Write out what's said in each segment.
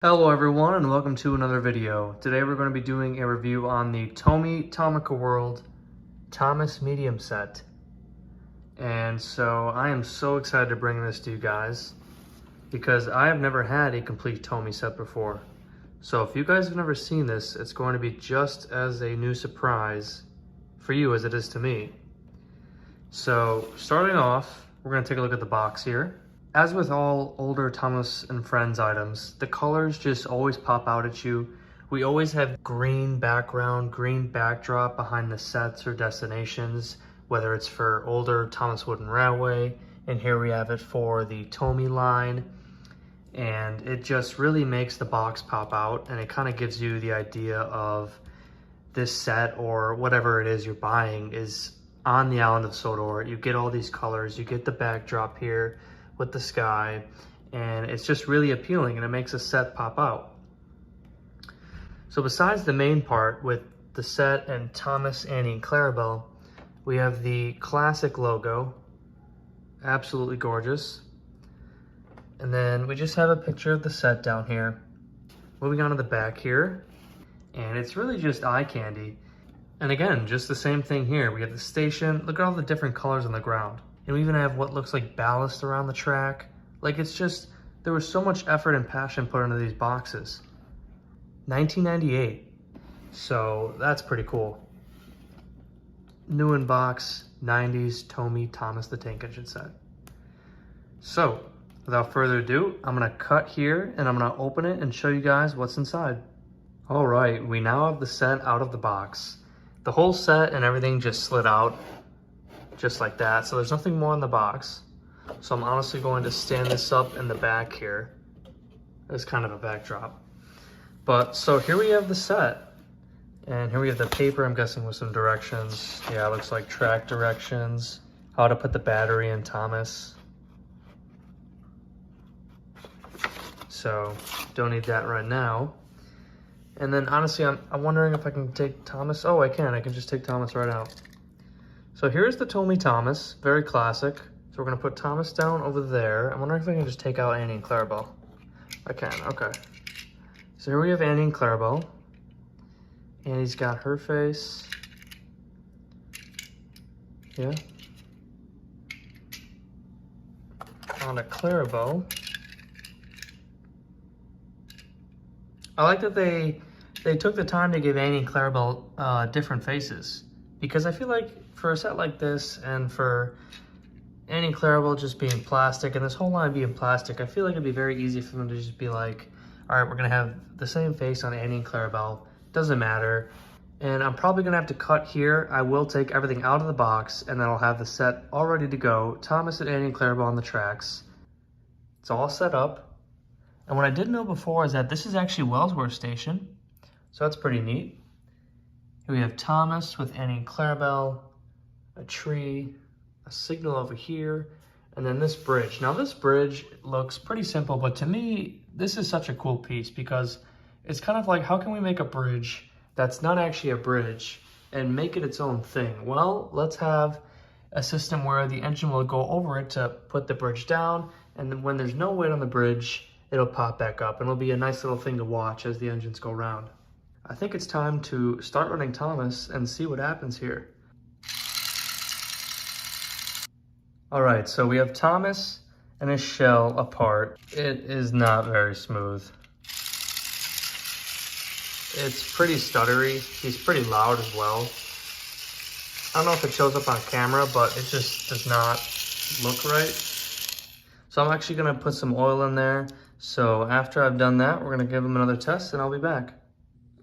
Hello everyone and welcome to another video. Today we're going to be doing a review on the Tomy Tomica World Thomas Medium set. And so I am so excited to bring this to you guys because I have never had a complete Tomy set before. So if you guys have never seen this, it's going to be just as a new surprise for you as it is to me. So starting off, we're going to take a look at the box here. As with all older Thomas & Friends items, the colors just always pop out at you. We always have green background, green backdrop behind the sets or destinations, whether it's for older Thomas Wooden Railway, and here we have it for the Tomy line. And it just really makes the box pop out, and it kind of gives you the idea of this set or whatever it is you're buying is on the island of Sodor. You get all these colors, you get the backdrop here with the sky, and it's just really appealing and it makes a set pop out. So besides the main part with the set and Thomas, Annie, and Clarabelle, we have the classic logo, absolutely gorgeous. And then we just have a picture of the set down here. Moving on to the back here, and it's really just eye candy. And again, just the same thing here. We have the station, look at all the different colors on the ground. And we even have what looks like ballast around the track. Like it's just, there was so much effort and passion put into these boxes. 1998, so that's pretty cool. New in box, 90s Tomy Thomas the Tank Engine set. So, without further ado, I'm gonna cut here and I'm gonna open it and show you guys what's inside. All right, we now have the set out of the box. The whole set and everything just slid out just like that. So there's nothing more in the box. So I'm honestly going to stand this up in the back here as kind of a backdrop. But so here we have the set, and here we have the paper, I'm guessing with some directions. Yeah, it looks like track directions, how to put the battery in Thomas. So don't need that right now. And then honestly, I'm wondering if I can take Thomas. Oh, I can just take Thomas right out. So here's the Tomy Thomas, very classic. So we're gonna put Thomas down over there. I'm wondering if I can just take out Annie and Clarabelle. I can, okay. So here we have Annie and Clarabelle. Annie's got her face. Yeah. On to Clarabelle. I like that they took the time to give Annie and Clarabelle different faces, because I feel like for a set like this and for Annie and Clarabelle just being plastic and this whole line being plastic, I feel like it'd be very easy for them to just be like, all right, we're gonna have the same face on Annie and Clarabelle, doesn't matter. And I'm probably gonna have to cut here. I will take everything out of the box and then I'll have the set all ready to go. Thomas and Annie and Clarabelle on the tracks. It's all set up. And what I didn't know before is that this is actually Wellsworth Station. So that's pretty neat. Here we have Thomas with Annie and Clarabelle, a tree, a signal over here, and then this bridge. Now this bridge looks pretty simple, but to me, this is such a cool piece because it's kind of like, how can we make a bridge that's not actually a bridge and make it its own thing? Well, let's have a system where the engine will go over it to put the bridge down, and then when there's no weight on the bridge, it'll pop back up, and it'll be a nice little thing to watch as the engines go around. I think it's time to start running Thomas and see what happens here. All right, so we have Thomas and his shell apart. It is not very smooth. It's pretty stuttery. He's pretty loud as well. I don't know if it shows up on camera, but it just does not look right. So I'm actually gonna put some oil in there. So after I've done that, we're gonna give him another test and I'll be back.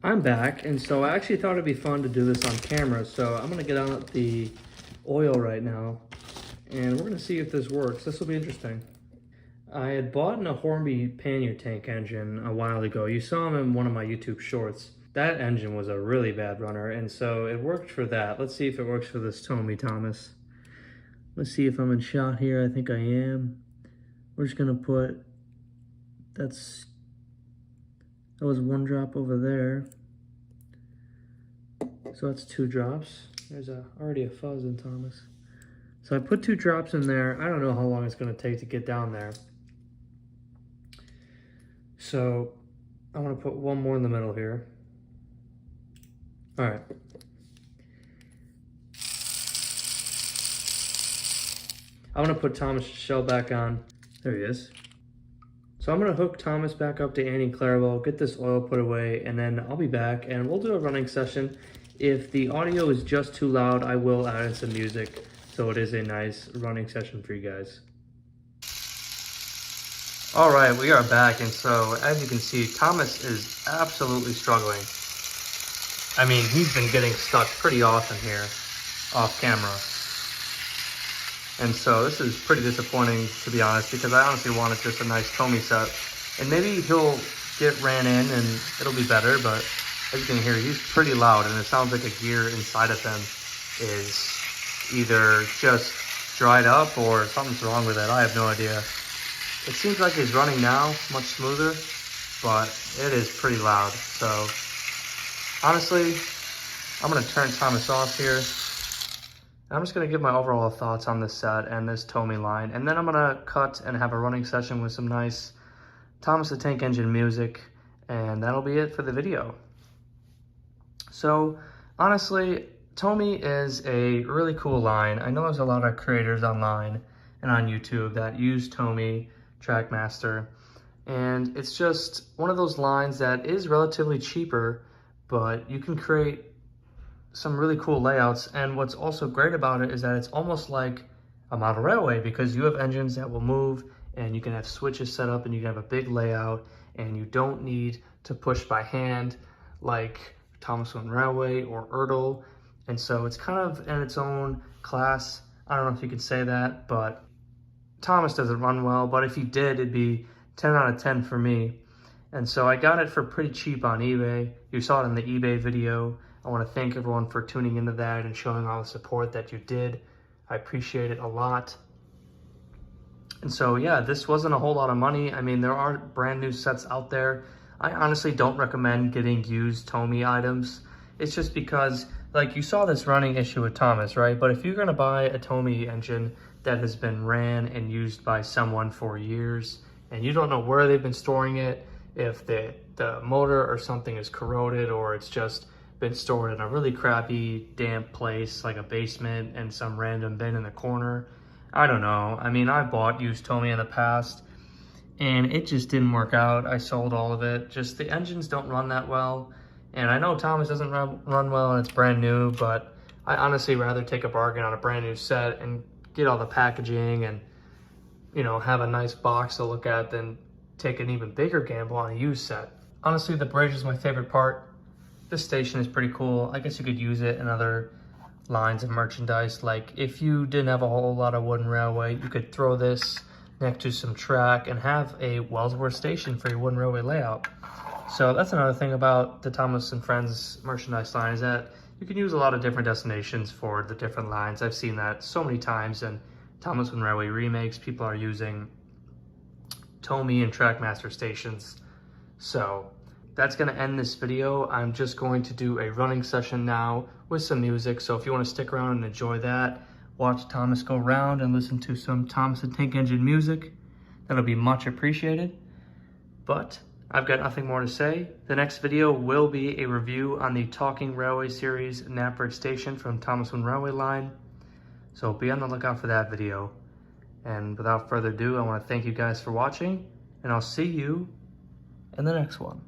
I'm back, and so I actually thought it'd be fun to do this on camera. So I'm gonna get out the oil right now, and we're gonna see if this works. This will be interesting. I had bought a Hornby pannier tank engine a while ago. You saw him in one of my YouTube shorts. That engine was a really bad runner, and so it worked for that. Let's see if it works for this Tomy Thomas. Let's see if I'm in shot here. I think I am. We're just gonna put, that was one drop over there. So that's 2 drops. There's already a fuzz in Thomas. So I put 2 drops in there. I don't know how long it's gonna take to get down there. So I want to put one more in the middle here. All right. I'm gonna put Thomas shell back on. There he is. So I'm gonna hook Thomas back up to Annie Clarabelle, get this oil put away, and then I'll be back and we'll do a running session. If the audio is just too loud, I will add in some music, so it is a nice running session for you guys. All right, we are back, and so as you can see, Thomas is absolutely struggling. I mean, he's been getting stuck pretty often here, off camera. And so this is pretty disappointing, to be honest, because I honestly wanted just a nice Tomy set. And maybe he'll get ran in and it'll be better, but as you can hear, he's pretty loud, and it sounds like a gear inside of him is either just dried up or something's wrong with it. I have no idea. It seems like he's running now, much smoother, but it is pretty loud. So honestly, I'm gonna turn Thomas off here. I'm just gonna give my overall thoughts on this set and this Tomy line, and then I'm gonna cut and have a running session with some nice Thomas the Tank Engine music, and that'll be it for the video. So honestly, Tomy is a really cool line. I know there's a lot of creators online and on YouTube that use Tomy Trackmaster, and it's just one of those lines that is relatively cheaper, but you can create some really cool layouts. And what's also great about it is that it's almost like a model railway, because you have engines that will move and you can have switches set up and you can have a big layout, and you don't need to push by hand like Thomas Wheeler Railway or Ertl. And so it's kind of in its own class. I don't know if you could say that, but Thomas doesn't run well, but if he did, it'd be 10 out of 10 for me. And so I got it for pretty cheap on eBay. You saw it in the eBay video. I want to thank everyone for tuning into that and showing all the support that you did. I appreciate it a lot. And so yeah, this wasn't a whole lot of money. I mean, there are brand new sets out there. I honestly don't recommend getting used Tomy items. It's just because, like, you saw this running issue with Thomas, right? But if you're gonna buy a Tomy engine that has been ran and used by someone for years, and you don't know where they've been storing it, if the motor or something is corroded, or it's just been stored in a really crappy, damp place, like a basement and some random bin in the corner, I don't know. I mean, I bought used Tomy in the past, and it just didn't work out. I sold all of it. Just the engines don't run that well. And I know Thomas doesn't run well and it's brand new, but I honestly rather take a bargain on a brand new set and get all the packaging and, you know, have a nice box to look at than take an even bigger gamble on a used set. Honestly, the bridge is my favorite part. This station is pretty cool. I guess you could use it in other lines of merchandise. Like if you didn't have a whole lot of wooden railway, you could throw this next to some track and have a Wellsworth station for your wooden railway layout. So that's another thing about the Thomas and Friends merchandise line, is that you can use a lot of different destinations for the different lines. I've seen that so many times in Thomas and Railway remakes. People are using Tomy and Trackmaster stations. So that's gonna end this video. I'm just going to do a running session now with some music. So if you wanna stick around and enjoy that, watch Thomas go around and listen to some Thomas the Tank Engine music, that'll be much appreciated. But I've got nothing more to say. The next video will be a review on the Talking Railway series Knapford Station from Thomas Wheeler Railway line. So be on the lookout for that video. And without further ado, I want to thank you guys for watching, and I'll see you in the next one.